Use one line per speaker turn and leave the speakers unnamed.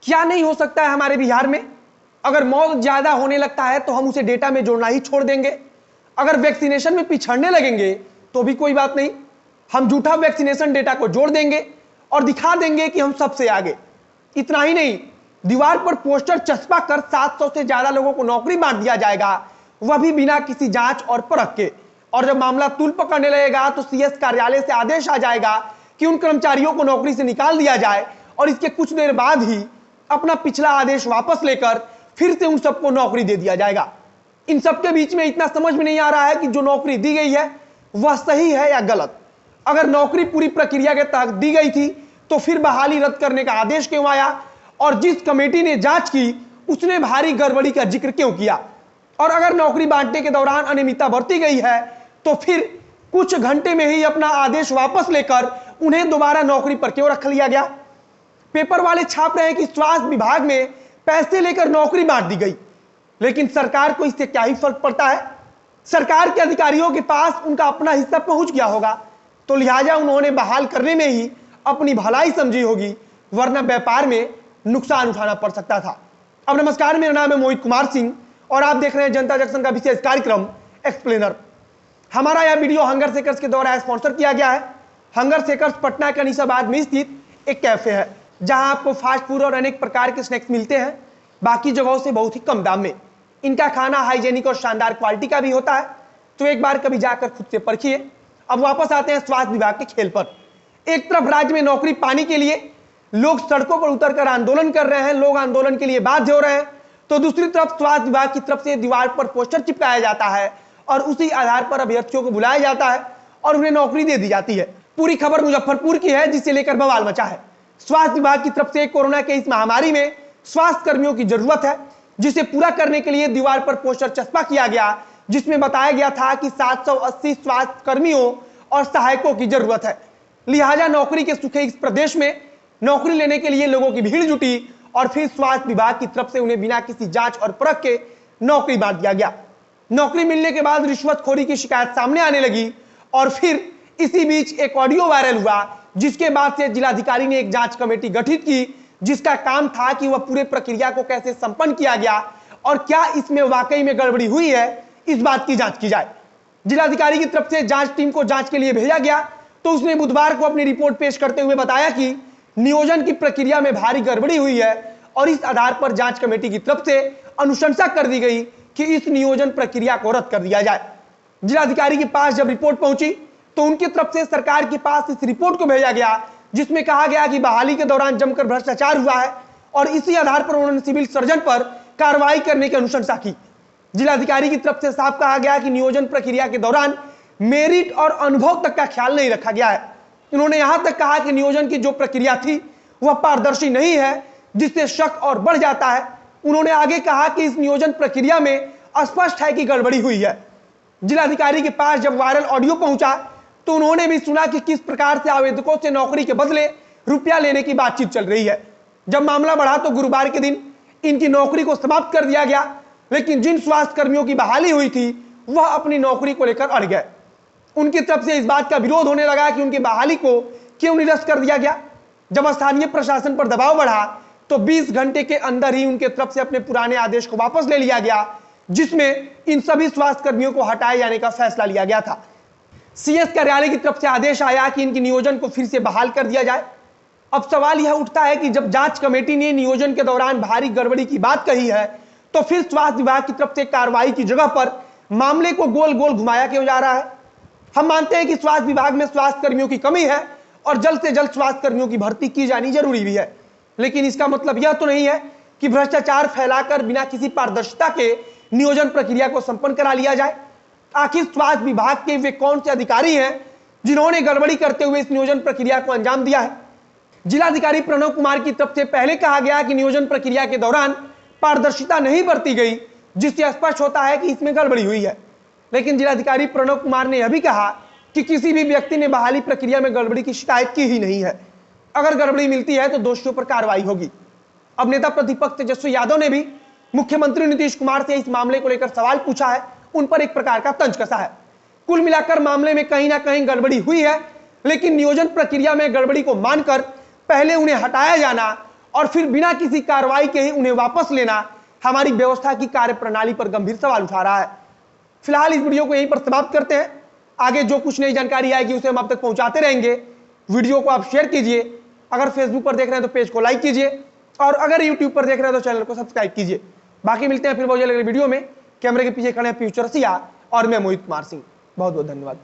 क्या नहीं हो सकता है हमारे बिहार में? अगर मौत ज्यादा होने लगता है तो हम उसे डेटा में जोड़ना ही छोड़ देंगे। अगर वैक्सीनेशन में पिछड़ने लगेंगे तो भी कोई बात नहीं, हम झूठा वैक्सीनेशन डेटा को जोड़ देंगे और दिखा देंगे कि हम सबसे आगे। इतना ही नहीं, दीवार पर पोस्टर चस्पा कर 700 से ज्यादा लोगों को नौकरी बांट दिया जाएगा, वह भी बिना किसी जांच और परख के। और जब मामला तूल पकड़ने लगेगा तो सीएस कार्यालय से आदेश आ जाएगा कि उन कर्मचारियों को नौकरी से निकाल दिया जाए, और इसके कुछ देर बाद ही अपना पिछला आदेश वापस लेकर फिर से उन सबको नौकरी दे दिया जाएगा। इन सबके बीच में इतना समझ में नहीं आ रहा है कि जो नौकरी दी गई है वह सही है या गलत। अगर नौकरी पूरी प्रक्रिया के तहत दी गई थी तो फिर बहाली रद्द करने का आदेश क्यों आया? और जिस कमेटी ने जांच की उसने भारी गड़बड़ी का जिक्र क्यों किया? और अगर नौकरी बांटने के दौरान अनियमितता बरती गई है तो फिर कुछ घंटे में ही अपना आदेश वापस लेकर उन्हें दोबारा नौकरी पर क्यों रख लिया गया? पेपर वाले छाप रहे हैं कि स्वास्थ्य विभाग में पैसे लेकर नौकरी बांट दी गई, लेकिन सरकार को इससे क्या ही फर्क पड़ता है? सरकार के अधिकारियों के पास उनका अपना हिस्सा पहुंच गया होगा, तो लिहाजा उन्होंने बहाल करने में ही अपनी भलाई समझी होगी, वरना व्यापार में नुकसान उठाना पड़ सकता था। अब नमस्कार, मेरा नाम है मोहित कुमार सिंह और आप देख रहे हैं जनता जंक्शन का विशेष कार्यक्रम एक्सप्लेनर। हमारा यह वीडियो हंगर सेकर्स के द्वारा स्पॉन्सर किया गया है। हंगर सेकर्स पटना के अनीसाबाद में स्थित एक कैफे है जहां आपको फास्ट फूड और अनेक प्रकार के स्नैक्स मिलते हैं, बाकी जगहों से बहुत ही कम दाम में। इनका खाना हाइजेनिक और शानदार क्वालिटी का भी होता है, तो एक बार कभी जाकर खुद से परखिए। अब वापस आते हैं स्वास्थ्य विभाग के खेल पर। एक तरफ राज्य में नौकरी पाने के लिए लोग सड़कों पर उतरकर आंदोलन कर रहे हैं, लोग आंदोलन के लिए बाध्य हो रहे हैं, तो दूसरी तरफ स्वास्थ्य विभाग की तरफ से दीवार पर पोस्टर चिपकाया जाता है और उसी आधार पर अभ्यर्थियों को बुलाया जाता है और उन्हें नौकरी दे दी जाती है। पूरी खबर मुजफ्फरपुर की है, जिसे लेकर बवाल मचा है। स्वास्थ्य विभाग की तरफ से कोरोना के इस महामारी में स्वास्थ्य कर्मियों की जरूरत है, जिसे पूरा करने के लिए दीवार पर पोस्टर चस्पा किया गया, जिसमें बताया गया था कि 780 स्वास्थ्य कर्मियों और सहायकों की जरूरत है। लिहाजा नौकरी के सुखे इस प्रदेश में नौकरी लेने के लिए लोगों की भीड़ जुटी और फिर स्वास्थ्य विभाग की तरफ से उन्हें बिना किसी जांच और परख के नौकरी बांट दिया गया। नौकरी मिलने के बाद रिश्वतखोरी की शिकायत सामने आने लगी और फिर इसी बीच एक ऑडियो वायरल हुआ, जिसके बाद से जिलाधिकारी ने एक जांच कमेटी गठित की, जिसका काम था कि वह पूरे प्रक्रिया को कैसे संपन्न किया गया और क्या इसमें वाकई में गड़बड़ी हुई है, इस बात की जांच की जाए। जिलाधिकारी की तरफ से जांच टीम को जांच के लिए भेजा गया, तो उसने बुधवार को अपनी रिपोर्ट पेश करते हुए बताया कि नियोजन की प्रक्रिया में भारी गड़बड़ी हुई है और इस आधार पर जांच कमेटी की तरफ से अनुशंसा कर दी गई कि इस नियोजन प्रक्रिया को रद्द कर दिया जाए। जिलाधिकारी के पास जब रिपोर्ट पहुंची तो उनकी तरफ से सरकार के पास इस रिपोर्ट को भेजा गया, जिसमें कहा गया कि बहाली के दौरान जमकर भ्रष्टाचार हुआ है और इसी आधार पर उन्होंने सिविल सर्जन पर कार्रवाई करने की अनुशंसा की। जिलाधिकारी की तरफ से साफ कहा गया कि नियोजन प्रक्रिया के दौरान मेरिट और अनुभव तक का ख्याल नहीं रखा गया है। उन्होंने यहां तक कहा कि नियोजन की जो प्रक्रिया थी वह पारदर्शी नहीं है, जिससे शक और बढ़ जाता है। उन्होंने आगे कहा कि इस नियोजन प्रक्रिया में स्पष्ट है कि गड़बड़ी हुई है। जिलाधिकारी के पास जब वायरल ऑडियो पहुंचा तो उन्होंने भी सुना कि किस प्रकार से आवेदकों से नौकरी के बदले रुपया लेने की बातचीत चल रही है। जब मामला बढ़ा तो गुरुवार के दिन इनकी नौकरी को समाप्त कर दिया गया, लेकिन जिन स्वास्थ्य कर्मियों की बहाली हुई थी वह अपनी नौकरी को लेकर अड़ गए। उनकी तरफ से इस बात का विरोध होने लगा कि उनकी बहाली को क्यों निरस्त कर दिया गया। जब स्थानीय प्रशासन पर दबाव बढ़ा तो 20 घंटे के अंदर ही उनके तरफ से अपने पुराने आदेश को वापस ले लिया गया, जिसमें इन सभी स्वास्थ्य कर्मियों को हटाए जाने का फैसला लिया गया था। सीएस कार्यालय की तरफ से आदेश आया कि इनकी नियोजन को फिर से बहाल कर दिया जाए। अब सवाल यह उठता है कि जब जांच कमेटी ने नियोजन के दौरान भारी गड़बड़ी की बात कही है, तो फिर स्वास्थ्य विभाग की तरफ से कार्रवाई की जगह पर मामले को गोल गोल घुमाया क्यों जा रहा है? हम मानते हैं कि स्वास्थ्य विभाग में स्वास्थ्य कर्मियों की कमी है और जल्द से जल्द स्वास्थ्य कर्मियों की भर्ती की जानी जरूरी भी है, लेकिन इसका मतलब यह तो नहीं है कि भ्रष्टाचार फैलाकर बिना किसी पारदर्शिता के नियोजन प्रक्रिया को संपन्न करा लिया जाए। आखिर स्वास्थ्य विभाग के वे कौन से अधिकारी हैं जिन्होंने गड़बड़ी करते हुए इस नियोजन प्रक्रिया को अंजाम दिया है? जिलाधिकारी प्रणव कुमार की तरफ से पहले कहा गया कि नियोजन प्रक्रिया के दौरान पारदर्शिता नहीं बरती गई, जिससे स्पष्ट होता है कि इसमें गड़बड़ी हुई है। लेकिन जिलाधिकारी प्रणव कुमार ने यह भी कहा कि किसी भी व्यक्ति ने बहाली प्रक्रिया में गड़बड़ी की शिकायत की ही नहीं है। अगर गड़बड़ी मिलती है तो दोषियों पर कार्रवाई होगी। अब नेता प्रतिपक्ष तेजस्वी यादव ने भी मुख्यमंत्री नीतीश कुमार से इस मामले को लेकर सवाल पूछा है, उन पर एक प्रकार का तंज कसा है। कुल मिलाकर मामले में कहीं ना कहीं गड़बड़ी हुई है, लेकिन नियोजन प्रक्रिया में गड़बड़ी को मानकर पहले उन्हें हटाया जाना और फिर बिना किसी कार्रवाई के ही उन्हें वापस लेना हमारी व्यवस्था की कार्यप्रणाली पर गंभीर सवाल उठा रहा है। फिलहाल इस वीडियो को यहीं पर समाप्त करते हैं। आगे जो कुछ नई जानकारी आएगी उसे हम आप तक पहुंचाते रहेंगे। वीडियो को आप शेयर कीजिए, अगर फेसबुक पर देख रहे हैं तो पेज को लाइक कीजिए, और अगर यूट्यूब पर देख रहे हैं तो चैनल को सब्सक्राइब कीजिए। बाकी मिलते हैं फिर बहुत जल्द अगले वीडियो में। कैमरे के पीछे खड़े हैं पीयूष चौरसिया और मैं मोहित कुमार सिंह। बहुत बहुत धन्यवाद।